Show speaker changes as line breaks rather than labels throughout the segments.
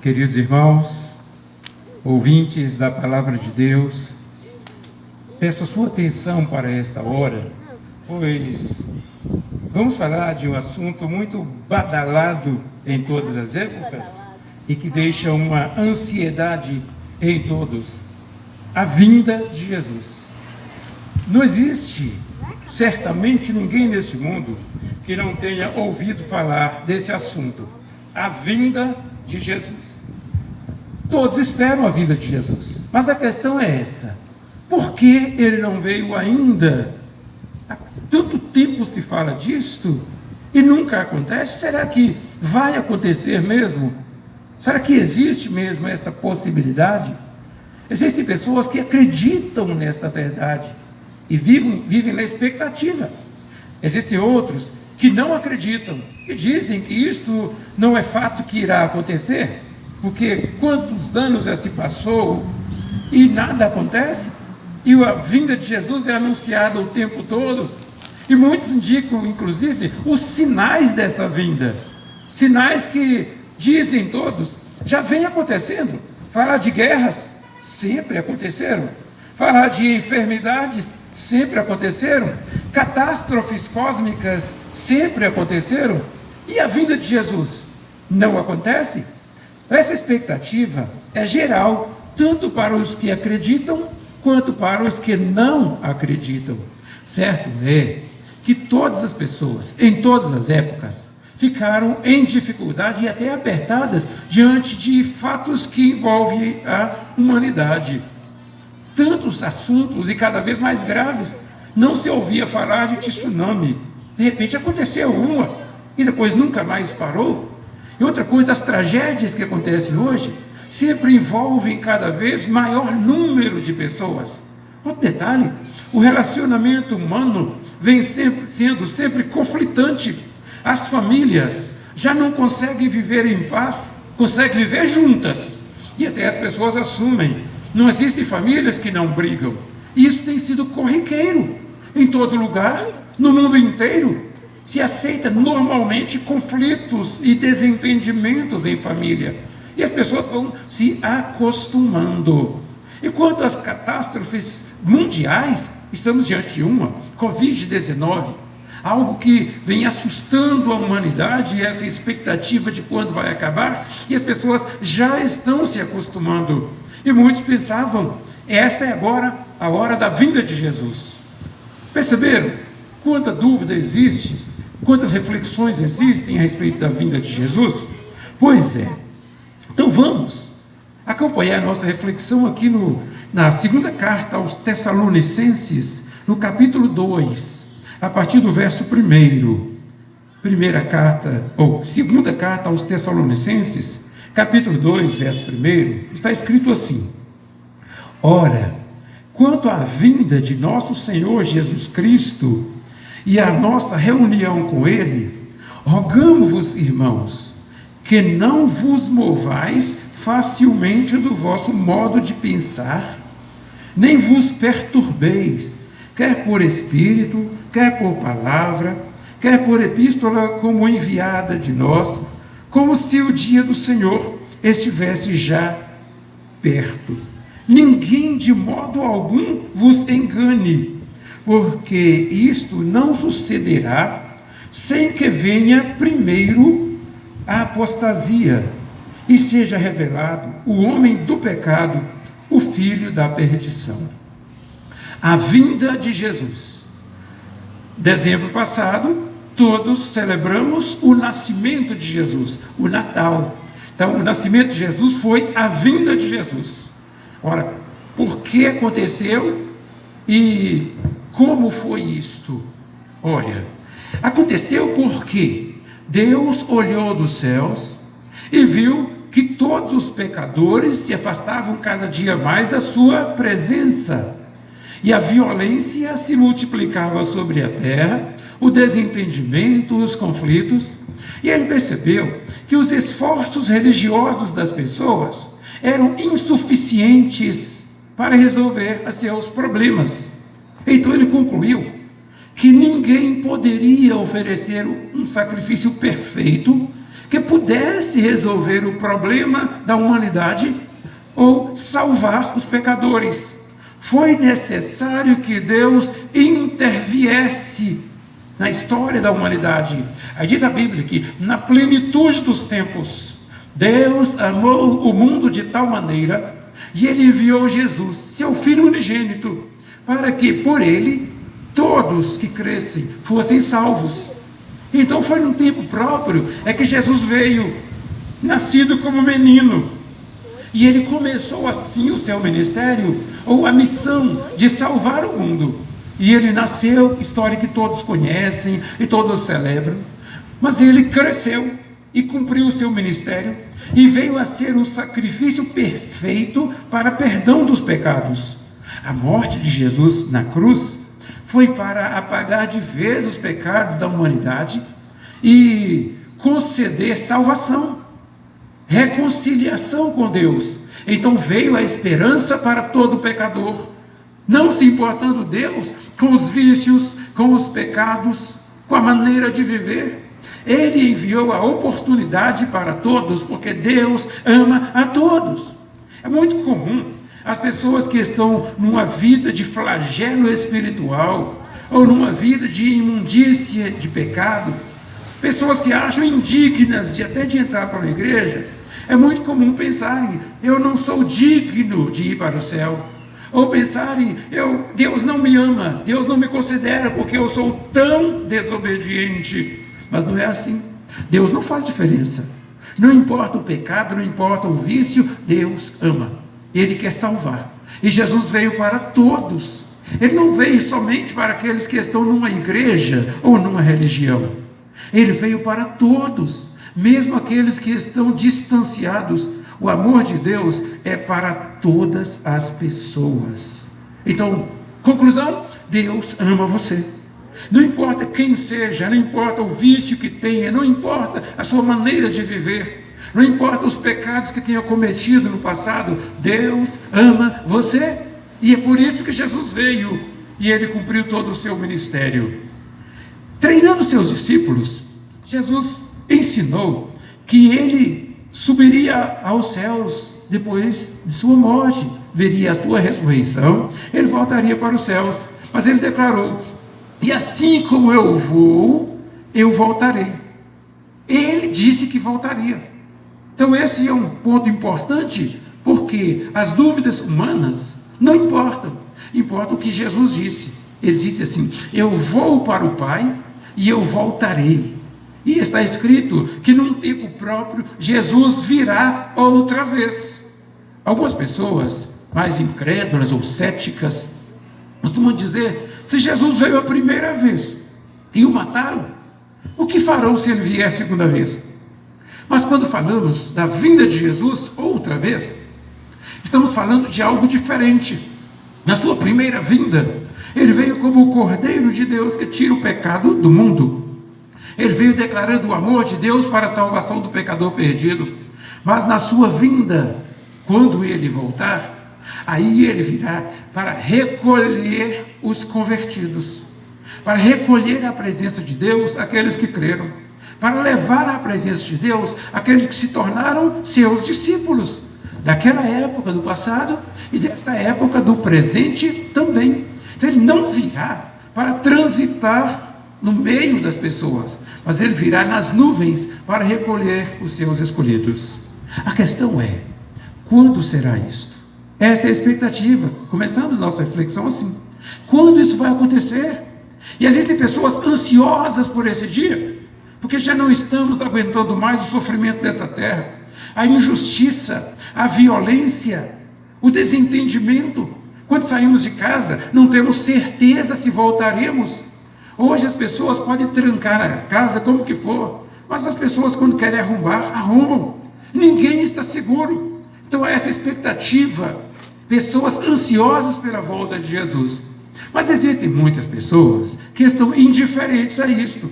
Queridos irmãos, ouvintes da Palavra de Deus, peço a sua atenção para esta hora, pois vamos falar de um assunto muito badalado em todas as épocas e que deixa uma ansiedade em todos: a vinda de Jesus. Não existe, certamente, ninguém neste mundo que não tenha ouvido falar desse assunto, a vinda de Jesus. Todos esperam a vinda de Jesus, mas a questão é essa: por que ele não veio ainda? Há tanto tempo se fala disto e nunca acontece. Será que vai acontecer mesmo? Será que existe mesmo esta possibilidade? Existem pessoas que acreditam nesta verdade e vivem na expectativa. Existem outros que não acreditam e dizem que isto não é fato que irá acontecer, porque quantos anos já se passou e nada acontece, e a vinda de Jesus é anunciada o tempo todo, e muitos indicam, inclusive, os sinais desta vinda, sinais que dizem todos, já vem acontecendo. Falar de guerras, sempre aconteceram. Falar de enfermidades, sempre aconteceram. Catástrofes cósmicas, sempre aconteceram. E a vinda de Jesus não acontece? Essa expectativa é geral, tanto para os que acreditam, quanto para os que não acreditam. Certo é que todas as pessoas, em todas as épocas, ficaram em dificuldade e até apertadas diante de fatos que envolvem a humanidade. Tantos assuntos e cada vez mais graves. Não se ouvia falar de tsunami. De repente aconteceu uma e depois nunca mais parou. E outra coisa, as tragédias que acontecem hoje sempre envolvem cada vez maior número de pessoas. Outro detalhe, o relacionamento humano vem sendo sempre conflitante. As famílias já não conseguem viver em paz, conseguem viver juntas. E até as pessoas assumem: não existem famílias que não brigam. Isso tem sido corriqueiro em todo lugar, no mundo inteiro. Se aceita normalmente conflitos e desentendimentos em família. E as pessoas vão se acostumando. E quanto às catástrofes mundiais, estamos diante de uma, Covid-19, algo que vem assustando a humanidade, essa expectativa de quando vai acabar, e as pessoas já estão se acostumando. E muitos pensavam: esta é agora a hora da vinda de Jesus. Perceberam quanta dúvida existe, quantas reflexões existem a respeito da vinda de Jesus? Pois é. Então vamos acompanhar a nossa reflexão aqui na segunda carta aos Tessalonicenses, no capítulo 2, a partir do verso 1. Segunda carta aos Tessalonicenses, capítulo 2, verso 1, está escrito assim: ora, quanto à vinda de nosso Senhor Jesus Cristo e à nossa reunião com Ele, rogamo-vos, irmãos, que não vos movais facilmente do vosso modo de pensar, nem vos perturbeis, quer por espírito, quer por palavra, quer por epístola como enviada de nós, como se o dia do Senhor estivesse já perto. Ninguém de modo algum vos engane, porque isto não sucederá sem que venha primeiro a apostasia e seja revelado o homem do pecado, o filho da perdição. A vinda de Jesus. Dezembro passado, todos celebramos o nascimento de Jesus, o Natal. Então, o nascimento de Jesus foi a vinda de Jesus. Ora, por que aconteceu e como foi isto? Olha, aconteceu porque Deus olhou dos céus e viu que todos os pecadores se afastavam cada dia mais da sua presença. E a violência se multiplicava sobre a terra, o desentendimento, os conflitos. E ele percebeu que os esforços religiosos das pessoas eram insuficientes para resolver seus problemas. Então ele concluiu que ninguém poderia oferecer um sacrifício perfeito que pudesse resolver o problema da humanidade ou salvar os pecadores. Foi necessário que Deus interviesse na história da humanidade. Aí diz a Bíblia que na plenitude dos tempos, Deus amou o mundo de tal maneira e Ele enviou Jesus, seu Filho unigênito, para que por Ele todos que crescem fossem salvos. Então foi num tempo próprio que Jesus veio, nascido como menino, e Ele começou assim o seu ministério, ou a missão de salvar o mundo. E Ele nasceu, história que todos conhecem e todos celebram, mas Ele cresceu e cumpriu o seu ministério, e veio a ser o sacrifício perfeito para perdão dos pecados. A morte de Jesus na cruz foi para apagar de vez os pecados da humanidade e conceder salvação, reconciliação com Deus. Então veio a esperança para todo pecador, não se importando Deus com os vícios, com os pecados, com a maneira de viver. Ele enviou a oportunidade para todos, porque Deus ama a todos. É muito comum as pessoas que estão numa vida de flagelo espiritual, ou numa vida de imundícia, de pecado, pessoas se acham indignas até de entrar para uma igreja. É muito comum pensarem, eu não sou digno de ir para o céu. Ou pensarem, Deus não me ama, Deus não me considera porque eu sou tão desobediente. Mas não é assim. Deus não faz diferença. Não importa o pecado, não importa o vício, Deus ama. Ele quer salvar. E Jesus veio para todos. Ele não veio somente para aqueles que estão numa igreja ou numa religião. Ele veio para todos, mesmo aqueles que estão distanciados. O amor de Deus é para todas as pessoas. Então, conclusão, Deus ama você. Não importa quem seja, não importa o vício que tenha, não importa a sua maneira de viver, não importa os pecados que tenha cometido no passado, Deus ama você. E é por isso que Jesus veio e Ele cumpriu todo o seu ministério. Treinando seus discípulos, Jesus ensinou que Ele subiria aos céus depois de sua morte, veria a sua ressurreição, Ele voltaria para os céus. Mas Ele declarou, e assim como eu vou, eu voltarei. Ele disse que voltaria. Então esse é um ponto importante, porque as dúvidas humanas não importam. Importa o que Jesus disse. Ele disse assim, eu vou para o Pai e eu voltarei. E está escrito que num tempo próprio, Jesus virá outra vez. Algumas pessoas mais incrédulas ou céticas costumam dizer, se Jesus veio a primeira vez e o mataram, o que farão se ele vier a segunda vez? Mas quando falamos da vinda de Jesus outra vez, estamos falando de algo diferente. Na sua primeira vinda, ele veio como o Cordeiro de Deus que tira o pecado do mundo. Ele veio declarando o amor de Deus para a salvação do pecador perdido. Mas na sua vinda, quando ele voltar, aí ele virá para recolher os convertidos, para recolher a presença de Deus aqueles que creram, para levar à presença de Deus aqueles que se tornaram seus discípulos, daquela época do passado e desta época do presente também. Então ele não virá para transitar no meio das pessoas, mas ele virá nas nuvens para recolher os seus escolhidos. A questão é, quando será isto? Esta é a expectativa. Começamos nossa reflexão assim. Quando isso vai acontecer? E existem pessoas ansiosas por esse dia, porque já não estamos aguentando mais o sofrimento dessa terra, a injustiça, a violência, o desentendimento. Quando saímos de casa, não temos certeza se voltaremos. Hoje as pessoas podem trancar a casa como que for, mas as pessoas quando querem arrombar, arrombam. Ninguém está seguro. Então essa expectativa, pessoas ansiosas pela volta de Jesus. Mas existem muitas pessoas que estão indiferentes a isso.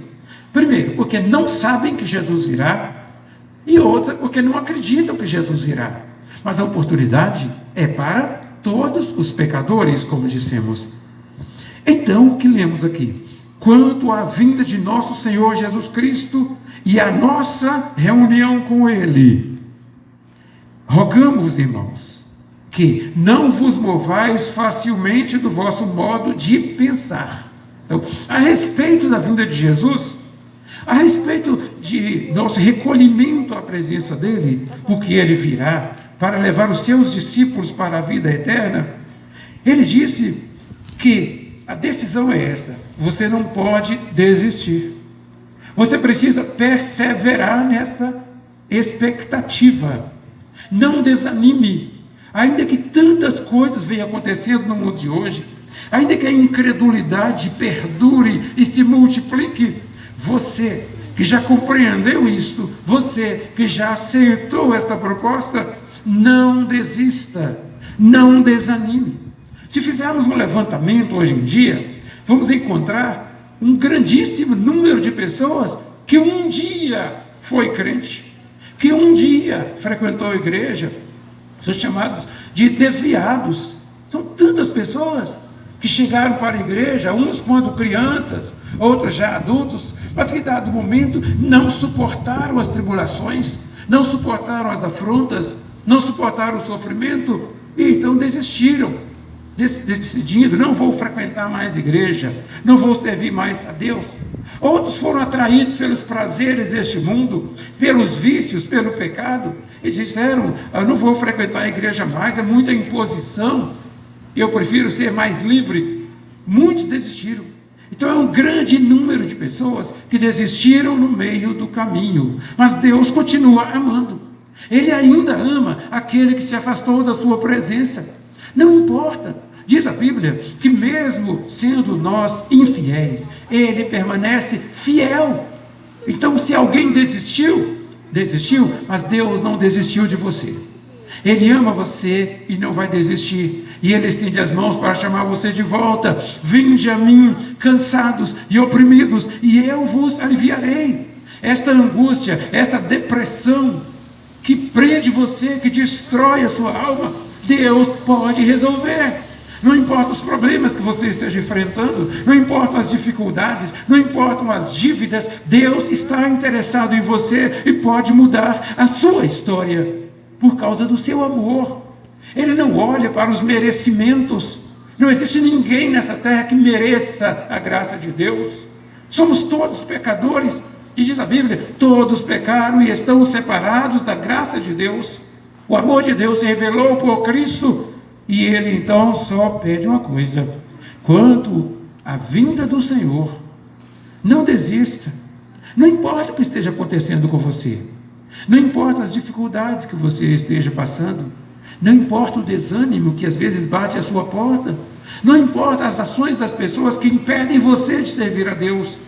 Primeiro, porque não sabem que Jesus virá, e outra, porque não acreditam que Jesus virá. Mas a oportunidade é para todos os pecadores, como dissemos. Então, o que lemos aqui? quanto à vinda de nosso Senhor Jesus Cristo e a nossa reunião com Ele. Rogamos, irmãos, que não vos movais facilmente do vosso modo de pensar. Então, a respeito da vinda de Jesus, a respeito de nosso recolhimento à presença dEle, porque Ele virá para levar os seus discípulos para a vida eterna, Ele disse que a decisão é esta: você não pode desistir. Você precisa perseverar nesta expectativa. Não desanime. Ainda que tantas coisas venham acontecendo no mundo de hoje, ainda que a incredulidade perdure e se multiplique, você que já compreendeu isto, você que já aceitou esta proposta, não desista, não desanime. Se fizermos um levantamento hoje em dia, vamos encontrar um grandíssimo número de pessoas que um dia foi crente, que um dia frequentou a igreja, são chamados de desviados. São tantas pessoas que chegaram para a igreja, uns quando crianças, outros já adultos, mas que em dado momento não suportaram as tribulações, não suportaram as afrontas, não suportaram o sofrimento, e então desistiram, decidindo: não vou frequentar mais igreja, não vou servir mais a Deus. Outros foram atraídos pelos prazeres deste mundo, pelos vícios, pelo pecado, e disseram: eu não vou frequentar a igreja mais, é muita imposição, eu prefiro ser mais livre. Muitos desistiram. Então é um grande número de pessoas que desistiram no meio do caminho, mas Deus continua amando. Ele ainda ama aquele que se afastou da sua presença. Não importa, diz a Bíblia, que mesmo sendo nós infiéis, Ele permanece fiel. Então, se alguém desistiu, mas Deus não desistiu de você. Ele ama você e não vai desistir. E Ele estende as mãos para chamar você de volta. Vinde a mim, cansados e oprimidos, e eu vos aliviarei. Esta angústia, esta depressão que prende você, que destrói a sua alma, Deus pode resolver. Não importa os problemas que você esteja enfrentando, não importam as dificuldades, não importam as dívidas, Deus está interessado em você e pode mudar a sua história por causa do seu amor. Ele não olha para os merecimentos. Não existe ninguém nessa terra que mereça a graça de Deus. Somos todos pecadores, e diz a Bíblia: todos pecaram e estão separados da graça de Deus. O amor de Deus se revelou por Cristo, e Ele então só pede uma coisa: quanto à vinda do Senhor, não desista. Não importa o que esteja acontecendo com você, não importa as dificuldades que você esteja passando, não importa o desânimo que às vezes bate à sua porta, não importa as ações das pessoas que impedem você de servir a Deus,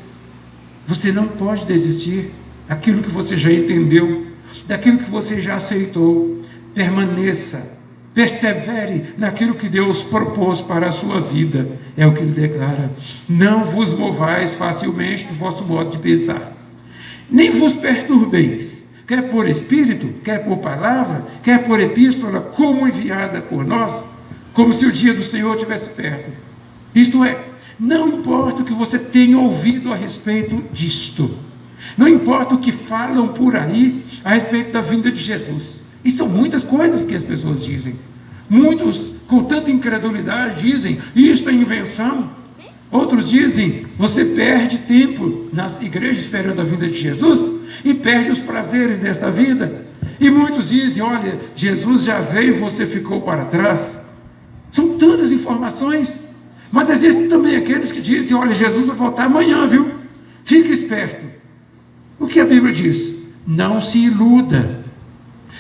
você não pode desistir daquilo que você já entendeu, daquilo que você já aceitou. Permaneça, persevere naquilo que Deus propôs para a sua vida. É o que Ele declara: não vos movais facilmente do vosso modo de pensar, nem vos perturbeis, quer por espírito, quer por palavra, quer por epístola, como enviada por nós, como se o dia do Senhor estivesse perto. Isto é, não importa o que você tenha ouvido a respeito disto, não importa o que falam por aí a respeito da vinda de Jesus. E são muitas coisas que as pessoas dizem. Muitos, com tanta incredulidade, dizem: isto é invenção. Outros dizem: você perde tempo nas igrejas esperando a vinda de Jesus e perde os prazeres desta vida. E muitos dizem: olha, Jesus já veio e você ficou para trás. São tantas informações. Mas existem também aqueles que dizem: olha, Jesus vai voltar amanhã, viu? Fique esperto. O que a Bíblia diz? Não se iluda.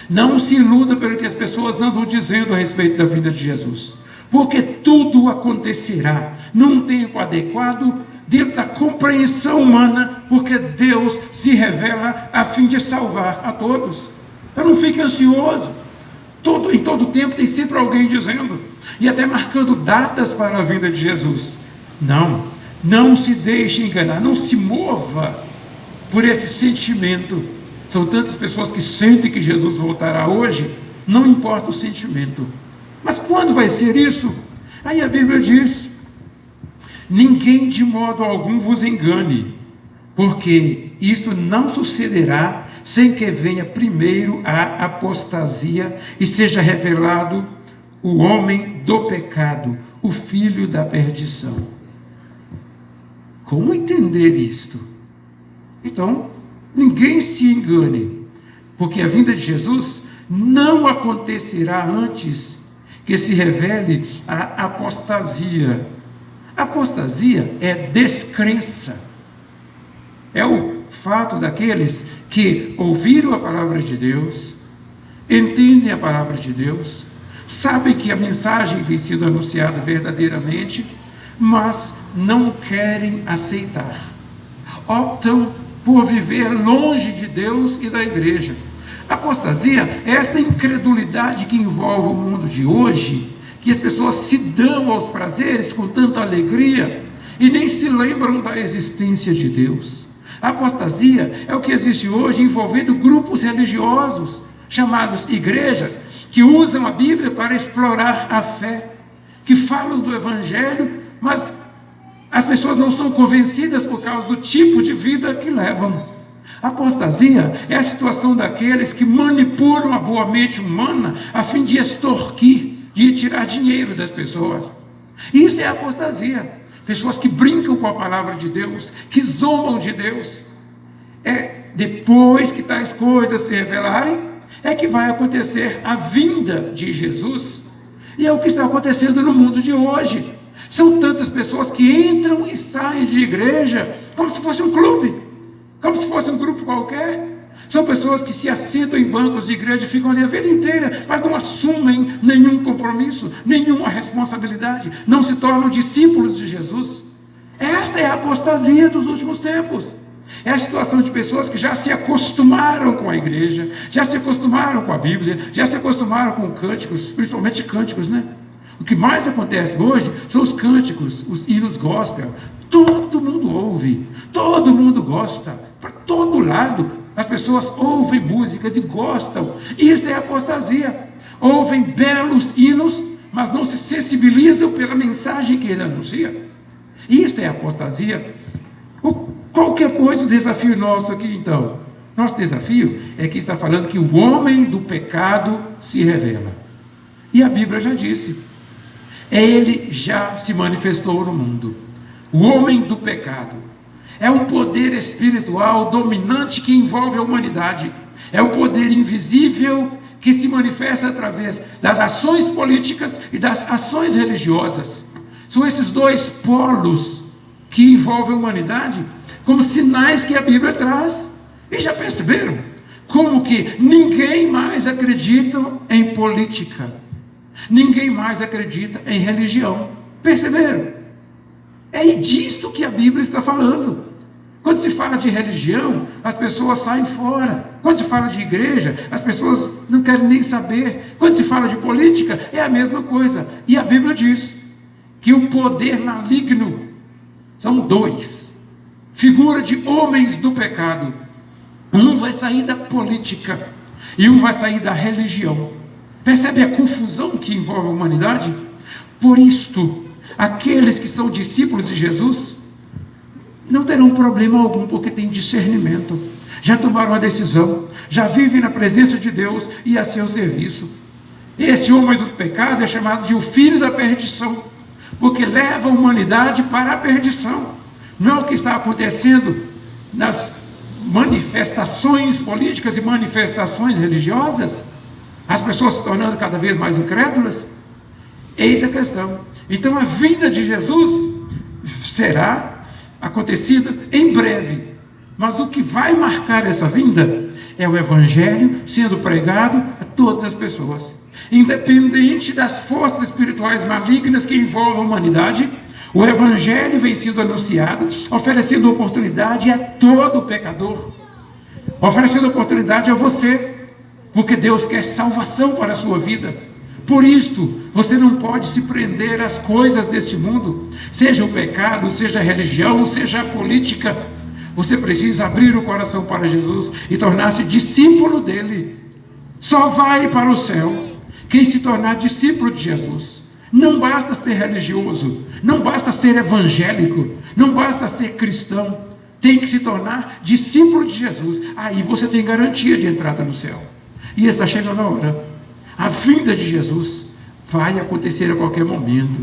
Não se iluda pelo que as pessoas andam dizendo a respeito da vida de Jesus, porque tudo acontecerá num tempo adequado, dentro da compreensão humana, porque Deus se revela a fim de salvar a todos. Então não fique ansioso. Em todo tempo tem sempre alguém dizendo, e até marcando datas para a vinda de Jesus. Não se deixe enganar, não se mova por esse sentimento. São tantas pessoas que sentem que Jesus voltará hoje, não importa o sentimento. Mas quando vai ser isso? Aí a Bíblia diz ninguém de modo algum vos engane, porque isto não sucederá sem que venha primeiro a apostasia e seja revelado o homem do pecado, o filho da perdição. Como entender isto? Então, ninguém se engane, porque a vinda de Jesus não acontecerá antes que se revele a apostasia. Apostasia é descrença. É o fato daqueles que ouviram a palavra de Deus, entendem a palavra de Deus, sabem que a mensagem vem sendo anunciada verdadeiramente, mas não querem aceitar. Optam por viver longe de Deus e da igreja. Apostasia é esta incredulidade que envolve o mundo de hoje, que as pessoas se dão aos prazeres com tanta alegria e nem se lembram da existência de Deus. A apostasia é o que existe hoje envolvendo grupos religiosos, chamados igrejas, que usam a Bíblia para explorar a fé, que falam do Evangelho, mas as pessoas não são convencidas por causa do tipo de vida que levam. A apostasia é a situação daqueles que manipulam a boa mente humana a fim de extorquir, de tirar dinheiro das pessoas. Isso é a apostasia. Pessoas que brincam com a palavra de Deus, que zombam de Deus. É depois que tais coisas se revelarem, é que vai acontecer a vinda de Jesus. E é o que está acontecendo no mundo de hoje. São tantas pessoas que entram e saem de igreja como se fosse um clube, como se fosse um grupo qualquer. São pessoas que se assentam em bancos de igreja e ficam ali a vida inteira, mas não assumem nenhum compromisso, nenhuma responsabilidade, não se tornam discípulos de Jesus. Esta é a apostasia dos últimos tempos. É a situação de pessoas que já se acostumaram com a igreja, já se acostumaram com a Bíblia, já se acostumaram com cânticos, principalmente cânticos, né? O que mais acontece hoje são os cânticos, os hinos gospel. Todo mundo ouve, todo mundo gosta, para todo lado. As pessoas ouvem músicas e gostam. Isso é apostasia. Ouvem belos hinos, mas não se sensibilizam pela mensagem que ele anuncia. Isso é apostasia. Qualquer coisa, o desafio nosso aqui então. Nosso desafio é que está falando que o homem do pecado se revela. E a Bíblia já disse. Ele já se manifestou no mundo. O homem do pecado. É um poder espiritual dominante que envolve a humanidade. É um poder invisível que se manifesta através das ações políticas e das ações religiosas. São esses dois polos que envolvem a humanidade como sinais que a Bíblia traz. E já perceberam como que ninguém mais acredita em política. Ninguém mais acredita em religião. Perceberam? É disto que a Bíblia está falando. Quando se fala de religião, as pessoas saem fora. Quando se fala de igreja, as pessoas não querem nem saber. Quando se fala de política, é a mesma coisa. E a Bíblia diz que o poder maligno são dois. Figura de homens do pecado. Um vai sair da política e um vai sair da religião. Percebe a confusão que envolve a humanidade? Por isto, aqueles que são discípulos de Jesus não terão problema algum, porque têm discernimento, já tomaram a decisão, já vivem na presença de Deus e a seu serviço. Esse homem do pecado é chamado de o filho da perdição, porque leva a humanidade para a perdição. Não é o que está acontecendo nas manifestações políticas e manifestações religiosas, as pessoas se tornando cada vez mais incrédulas. Eis a questão. Então a vinda de Jesus será acontecida em breve, mas o que vai marcar essa vinda é o Evangelho sendo pregado a todas as pessoas, independente das forças espirituais malignas que envolvem a humanidade. O Evangelho vem sendo anunciado, oferecendo oportunidade a todo pecador, oferecendo oportunidade a você, porque Deus quer salvação para a sua vida. Por isto, você não pode se prender às coisas deste mundo, seja o pecado, seja a religião, seja a política. Você precisa abrir o coração para Jesus e tornar-se discípulo dele. Só vai para o céu quem se tornar discípulo de Jesus. Não basta ser religioso, não basta ser evangélico, não basta ser cristão. Tem que se tornar discípulo de Jesus. Aí você tem garantia de entrada no céu. E está chegando a hora. A vinda de Jesus vai acontecer a qualquer momento.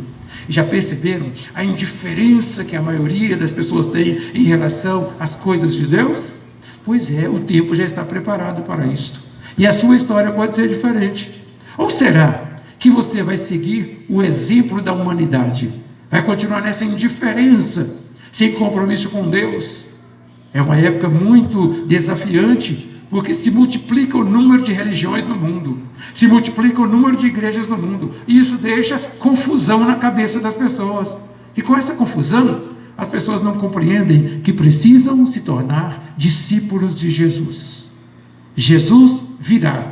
Já perceberam a indiferença que a maioria das pessoas tem em relação às coisas de Deus? Pois é, o tempo já está preparado para isto. E a sua história pode ser diferente. Ou será que você vai seguir o exemplo da humanidade? Vai continuar nessa indiferença, sem compromisso com Deus? É uma época muito desafiante, porque se multiplica o número de religiões no mundo, se multiplica o número de igrejas no mundo, e isso deixa confusão na cabeça das pessoas. E com essa confusão, as pessoas não compreendem que precisam se tornar discípulos de Jesus. Jesus virá,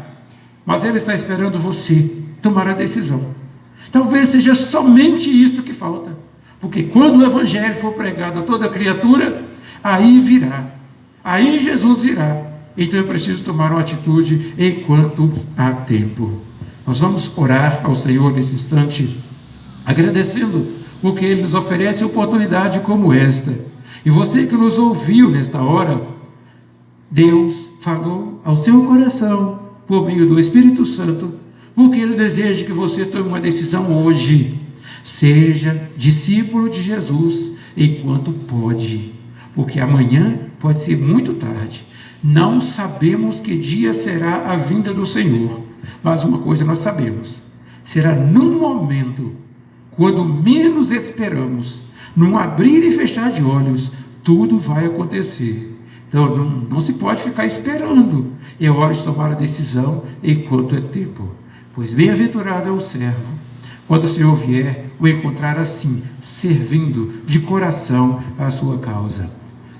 mas Ele está esperando você tomar a decisão. Talvez seja somente isto que falta, porque quando o Evangelho for pregado a toda criatura, aí virá, aí Jesus virá. Então eu preciso tomar uma atitude enquanto há tempo. Nós vamos orar ao Senhor nesse instante, agradecendo, porque Ele nos oferece oportunidade como esta. E você que nos ouviu nesta hora, Deus falou ao seu coração, por meio do Espírito Santo, porque Ele deseja que você tome uma decisão hoje. Seja discípulo de Jesus enquanto pode, porque amanhã pode ser muito tarde. Não sabemos que dia será a vinda do Senhor, mas uma coisa nós sabemos: será num momento, quando menos esperamos, num abrir e fechar de olhos, tudo vai acontecer. Então não se pode ficar esperando, é hora de tomar a decisão enquanto é tempo. Pois bem-aventurado é o servo, quando o Senhor vier, o encontrar assim, servindo de coração a sua causa.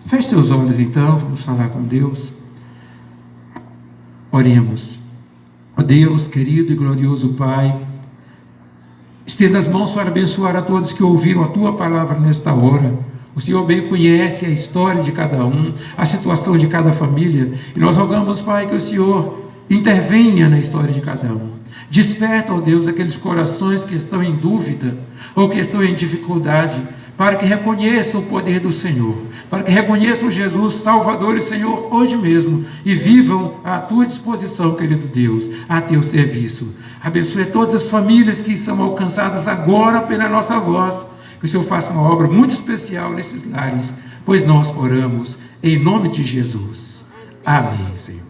Feche seus olhos então, vamos falar com Deus. Oremos. Ó Deus, querido e glorioso Pai, estenda as mãos para abençoar a todos que ouviram a Tua palavra nesta hora. O Senhor bem conhece a história de cada um, a situação de cada família, e nós rogamos, Pai, que o Senhor intervenha na história de cada um. Desperta, ó Deus, aqueles corações que estão em dúvida ou que estão em dificuldade, para que reconheçam o poder do Senhor, para que reconheçam Jesus, Salvador e Senhor, hoje mesmo, e vivam à Tua disposição, querido Deus, a Teu serviço. Abençoe todas as famílias que são alcançadas agora pela nossa voz, que o Senhor faça uma obra muito especial nesses lares, pois nós oramos em nome de Jesus. Amém, Senhor.